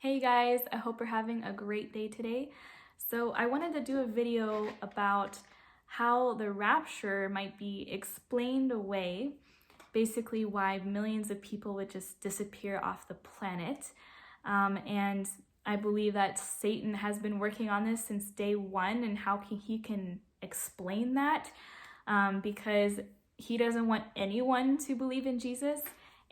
Hey guys, I hope you're having a great day today. So I wanted to do a video about how the rapture might be explained away, basically why millions of people would just disappear off the planet. And I believe that Satan has been working on this since day one, and how he can explain that, because he doesn't want anyone to believe in Jesus.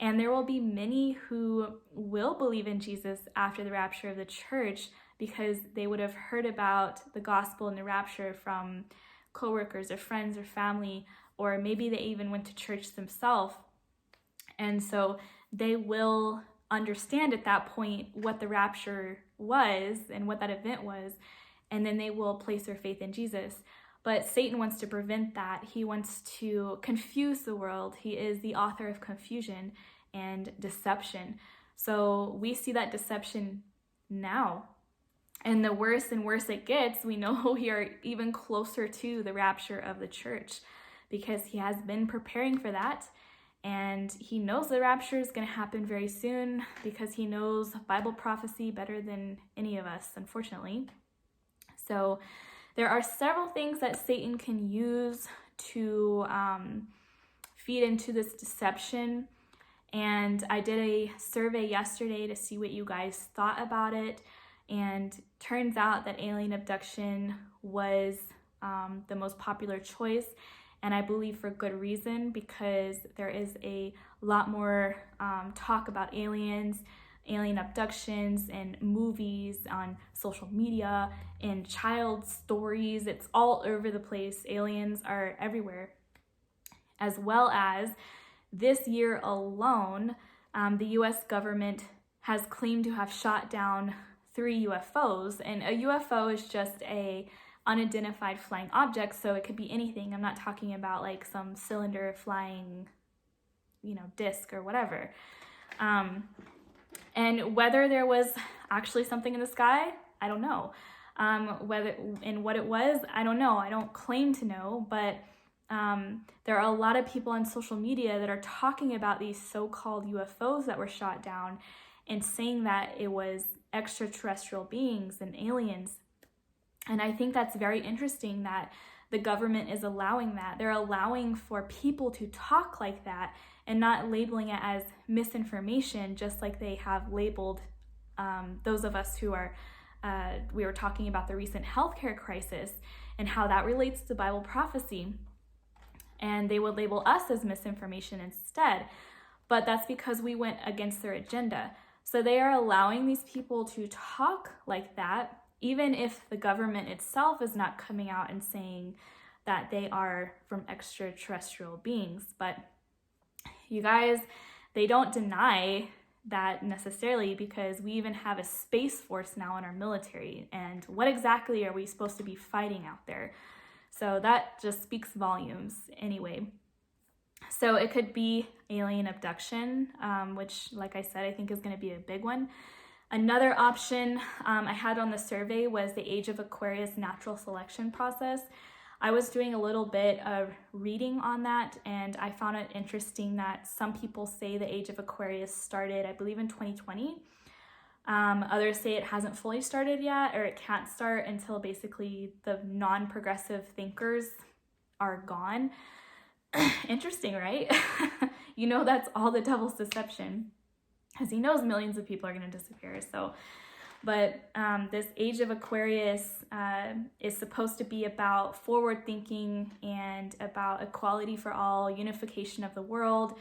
And there will be many who will believe in Jesus after the rapture of the church because they would have heard about the gospel and the rapture from coworkers or friends or family, or maybe they even went to church themselves. And so they will understand at that point what the rapture was and what that event was, and then they will place their faith in Jesus. But Satan wants to prevent that. He wants to confuse the world. He is the author of confusion and deception. So we see that deception now. And the worse and worse it gets, we know we are even closer to the rapture of the church, because he has been preparing for that. And he knows the rapture is going to happen very soon, because he knows Bible prophecy better than any of us, unfortunately. So there are several things that Satan can use to feed into this deception. And I did a survey yesterday to see what you guys thought about it. And turns out that alien abduction was the most popular choice. And I believe for good reason, because there is a lot more talk about aliens, alien abductions, and movies on social media and child stories. It's all over the place. Aliens are everywhere. As well as this year alone, the US government has claimed to have shot down 3 UFOs. And a UFO is just a unidentified flying object, so it could be anything. I'm not talking about like some cylinder flying, disc or whatever. And whether there was actually something in the sky, I don't know. Whether and what it was, I don't know. I don't claim to know, but there are a lot of people on social media that are talking about these so-called UFOs that were shot down and saying that it was extraterrestrial beings and aliens. And I think that's very interesting that the government is allowing that. They're allowing for people to talk like that and not labeling it as misinformation, just like they have labeled those of us who are, we were talking about the recent healthcare crisis and how that relates to Bible prophecy. And they would label us as misinformation instead. But that's because we went against their agenda. So they are allowing these people to talk like that, even if the government itself is not coming out and saying that they are from extraterrestrial beings. But you guys, they don't deny that necessarily, because we even have a space force now in our military. And what exactly are we supposed to be fighting out there? So that just speaks volumes anyway. So it could be alien abduction, which, like I said, I think is going to be a big one. Another option I had on the survey was the Age of Aquarius natural selection process. I was doing a little bit of reading on that, and I found it interesting that some people say the Age of Aquarius started, I believe, in 2020. Others say it hasn't fully started yet, or it can't start until basically the non-progressive thinkers are gone. Interesting, right? That's all the devil's deception, because he knows millions of people are going to disappear. But this Age of Aquarius is supposed to be about forward thinking and about equality for all, unification of the world.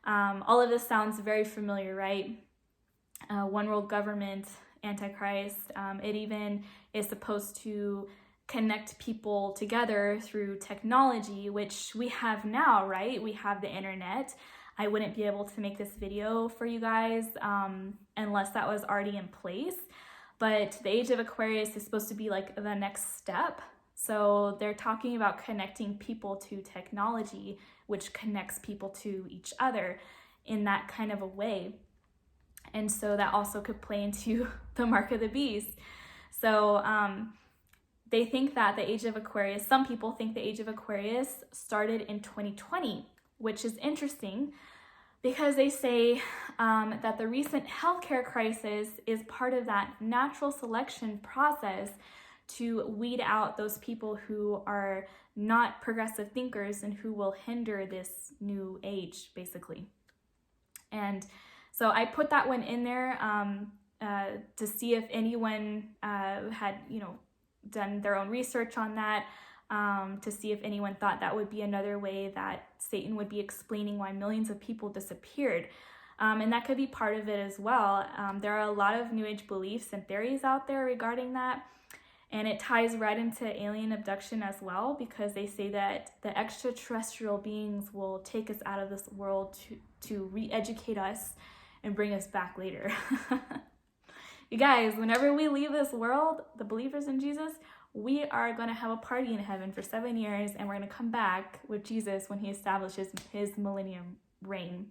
All of this sounds very familiar, right? One world government, Antichrist. It even is supposed to connect people together through technology, which we have now, right? We have the internet. I wouldn't be able to make this video for you guys unless that was already in place. But the Age of Aquarius is supposed to be like the next step. So they're talking about connecting people to technology, which connects people to each other in that kind of a way. And so that also could play into the mark of the beast. So they think that the Age of Aquarius, some people think the Age of Aquarius started in 2020, which is interesting. because they say that the recent healthcare crisis is part of that natural selection process to weed out those people who are not progressive thinkers and who will hinder this new age, basically. And so I put that one in there to see if anyone had, done their own research on that, to see if anyone thought that would be another way that Satan would be explaining why millions of people disappeared. And that could be part of it as well. There are a lot of New Age beliefs and theories out there regarding that. And it ties right into alien abduction as well, because they say that the extraterrestrial beings will take us out of this world to re-educate us and bring us back later. You guys, whenever we leave this world, the believers in Jesus, we are going to have a party in heaven for 7 years, and we're going to come back with Jesus when he establishes his millennium reign.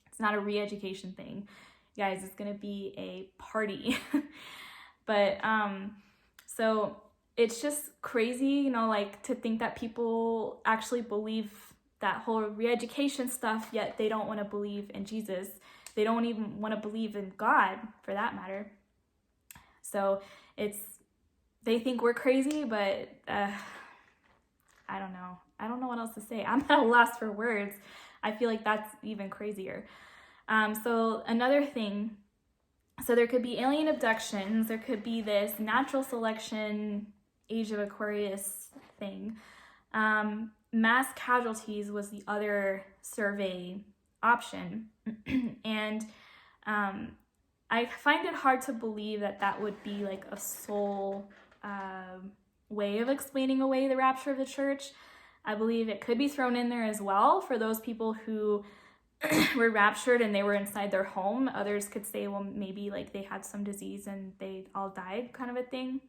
It's not a re-education thing. You guys, it's going to be a party. But, so it's just crazy, to think that people actually believe that whole re-education stuff, yet they don't want to believe in Jesus. They don't even want to believe in God, for that matter. So they think we're crazy, but I don't know. I don't know what else to say. I'm at a loss for words. I feel like that's even crazier. So another thing, so there could be alien abductions, there could be this natural selection, Age of Aquarius thing. Mass casualties was the other survey option. And I find it hard to believe that would be like a sole way of explaining away the rapture of the church. I believe it could be thrown in there as well for those people who were raptured and they were inside their home. Others could say, well, maybe like they had some disease and they all died, kind of a thing.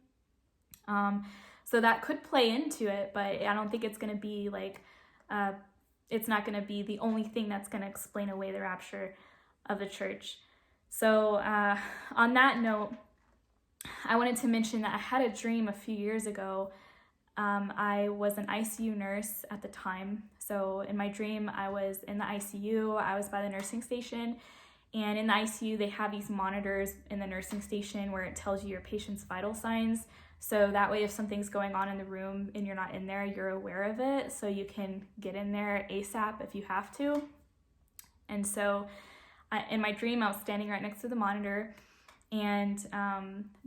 So that could play into it, but I don't think it's going to be like, it's not going to be the only thing that's going to explain away the rapture of the church. So on that note, I wanted to mention that I had a dream a few years ago. I was an ICU nurse at the time. So in my dream, I was in the ICU. I was by the nursing station. And in the ICU, they have these monitors in the nursing station where it tells you your patient's vital signs. So that way, if something's going on in the room and you're not in there, you're aware of it. So you can get in there ASAP if you have to. And so in my dream, I was standing right next to the monitor, and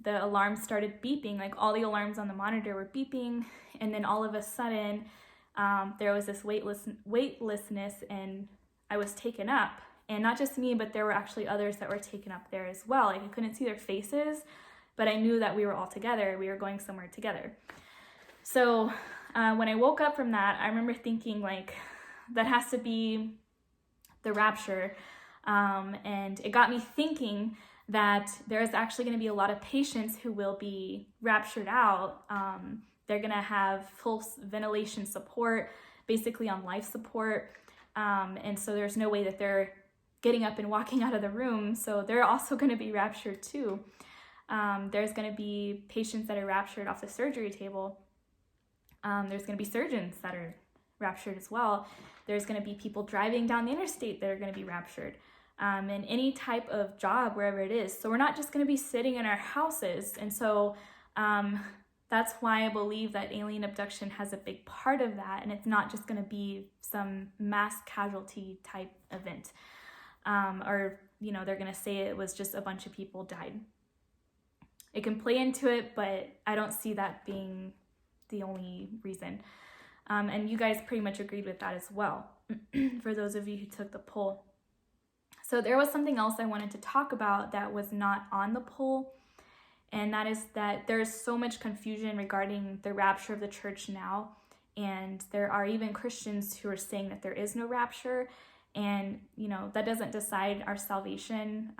the alarm started beeping. Like all the alarms on the monitor were beeping, and then all of a sudden there was this weightlessness, and I was taken up. And not just me, but there were actually others that were taken up there as well. Like I couldn't see their faces, but I knew that we were all together. We were going somewhere together. So when I woke up from that, I remember thinking like, that has to be the rapture. And it got me thinking that there's actually going to be a lot of patients who will be raptured out. They're going to have full ventilation support, basically on life support. And so there's no way that they're getting up and walking out of the room. So they're also going to be raptured too. There's going to be patients that are raptured off the surgery table. There's going to be surgeons that are raptured as well. There's going to be people driving down the interstate that are going to be raptured. And any type of job, wherever it is. So we're not just going to be sitting in our houses. And so that's why I believe that alien abduction has a big part of that. And it's not just going to be some mass casualty type event. Or, they're going to say it was just a bunch of people died. It can play into it, but I don't see that being the only reason. And you guys pretty much agreed with that as well, for those of you who took the poll. So there was something else I wanted to talk about that was not on the poll, and that is that there's so much confusion regarding the rapture of the church now, and there are even Christians who are saying that there is no rapture, and that doesn't decide our salvation.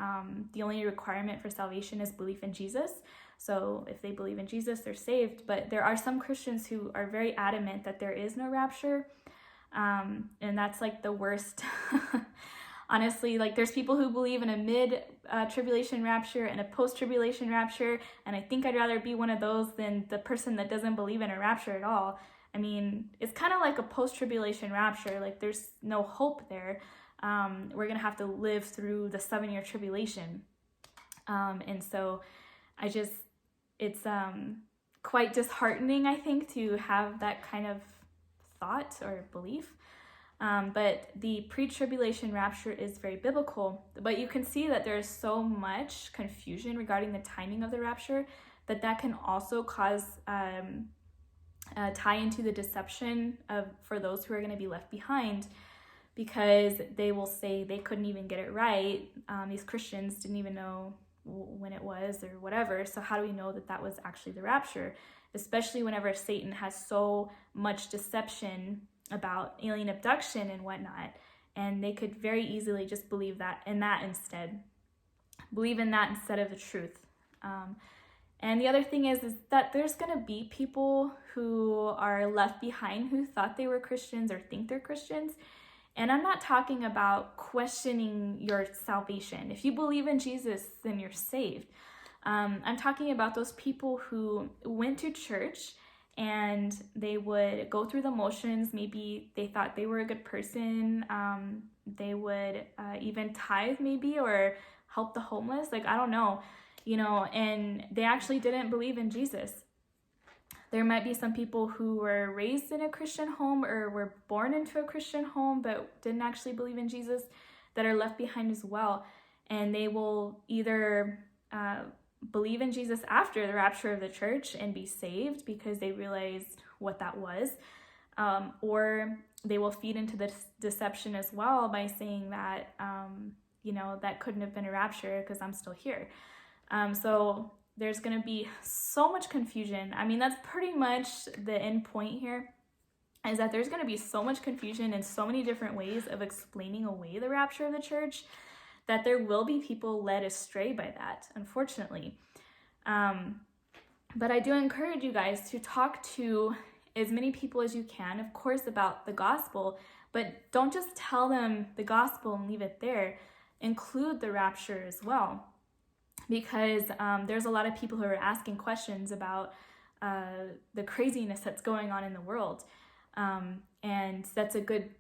The only requirement for salvation is belief in Jesus. So if they believe in Jesus, they're saved. But there are some Christians who are very adamant that there is no rapture, and that's like the worst. Honestly, like there's people who believe in a mid-tribulation rapture and a post-tribulation rapture, and I think I'd rather be one of those than the person that doesn't believe in a rapture at all. I mean, it's kind of like a post-tribulation rapture. Like there's no hope there. we're going to have to live through the 7-year tribulation. And so it's quite disheartening, I think, to have that kind of thought or belief. But the pre-tribulation rapture is very biblical. But you can see that there's so much confusion regarding the timing of the rapture that can also cause tie into the deception for those who are going to be left behind, because they will say they couldn't even get it right. These Christians didn't even know when it was or whatever. So how do we know that was actually the rapture? Especially whenever Satan has so much deception about alien abduction and whatnot. And they could very easily just believe in that instead of the truth. And the other thing is that there's going to be people who are left behind who thought they were Christians or think they're Christians. And I'm not talking about questioning your salvation. If you believe in Jesus, then you're saved. I'm talking about those people who went to church and they would go through the motions. Maybe they thought they were a good person. They would even tithe maybe, or help the homeless. Like, I don't know, and they actually didn't believe in Jesus. There might be some people who were raised in a Christian home or were born into a Christian home but didn't actually believe in Jesus that are left behind as well. And they will either believe in Jesus after the rapture of the church and be saved because they realized what that was, or they will feed into this deception as well by saying that, that couldn't have been a rapture because I'm still here. So there's going to be so much confusion. I mean, that's pretty much the end point here, is that there's going to be so much confusion and so many different ways of explaining away the rapture of the church that there will be people led astray by that, unfortunately. But I do encourage you guys to talk to as many people as you can, of course, about the gospel, but don't just tell them the gospel and leave it there. Include the rapture as well. Because there's a lot of people who are asking questions about the craziness that's going on in the world. And that's a good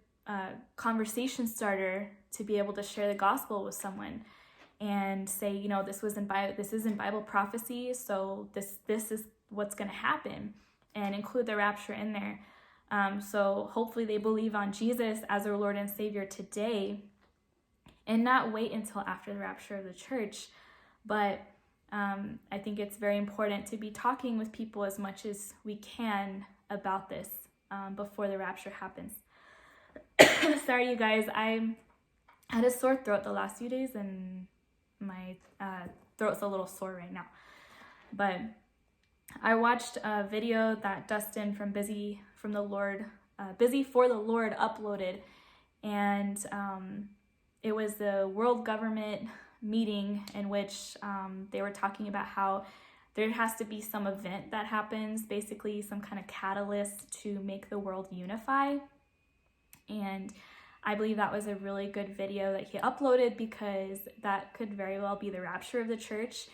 conversation starter to be able to share the gospel with someone and say, this is in Bible prophecy, so this is what's going to happen, and include the rapture in there. So hopefully they believe on Jesus as their Lord and Savior today and not wait until after the rapture of the church. But I think it's very important to be talking with people as much as we can about this before the rapture happens. Sorry, you guys. I had a sore throat the last few days, and my throat's a little sore right now. But I watched a video that Dustin from Busy for the Lord uploaded, and it was the world government meeting in which they were talking about how there has to be some event that happens, basically some kind of catalyst to make the world unify. And I believe that was a really good video that he uploaded, because that could very well be the rapture of the church.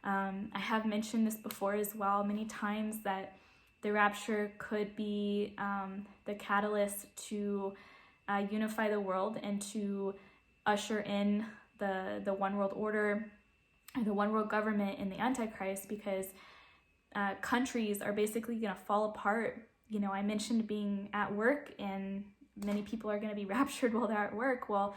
I have mentioned this before as well many times, that the rapture could be the catalyst to unify the world and to usher in the one world order, or the one world government, and the Antichrist, because countries are basically going to fall apart. I mentioned being at work, and many people are going to be raptured while they're at work. Well,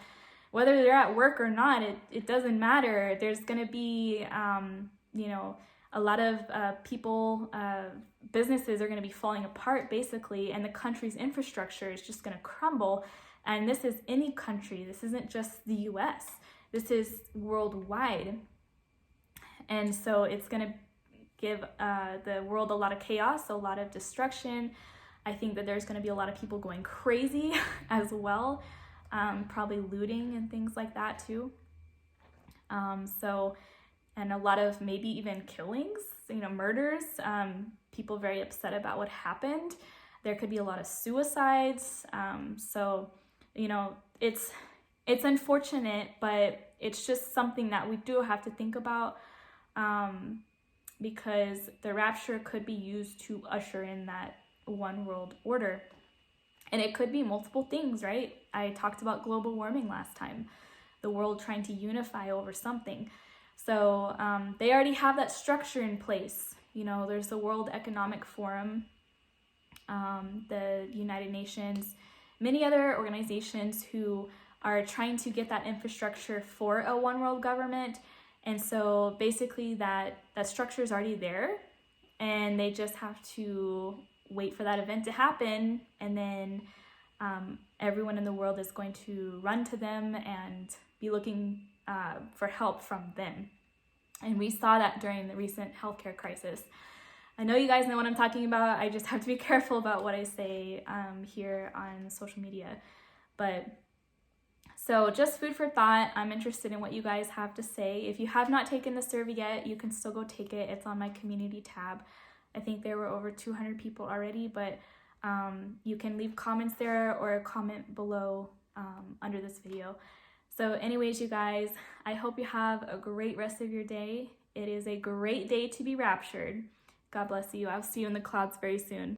whether they're at work or not, it doesn't matter. There's going to be, a lot of people, businesses are going to be falling apart, basically, and the country's infrastructure is just going to crumble. And this is any country. This isn't just the U.S. This is worldwide. And so it's going to give the world a lot of chaos, a lot of destruction. I think that there's going to be a lot of people going crazy as well, probably looting and things like that too. And a lot of maybe even killings, murders, people very upset about what happened. There could be a lot of suicides. It's unfortunate, but it's just something that we do have to think about, because the rapture could be used to usher in that one world order. And it could be multiple things, right? I talked about global warming last time, the world trying to unify over something. So they already have that structure in place. You know, there's the World Economic Forum, the United Nations, many other organizations who are trying to get that infrastructure for a one world government. And so basically that structure is already there, and they just have to wait for that event to happen, and then everyone in the world is going to run to them and be looking for help from them. And we saw that during the recent healthcare crisis. I know you guys know what I'm talking about. I just have to be careful about what I say here on social media. But so just food for thought. I'm interested in what you guys have to say. If you have not taken the survey yet, you can still go take it. It's on my community tab. I think there were over 200 people already, but you can leave comments there or comment below under this video. So anyways, you guys, I hope you have a great rest of your day. It is a great day to be raptured. God bless you. I'll see you in the clouds very soon.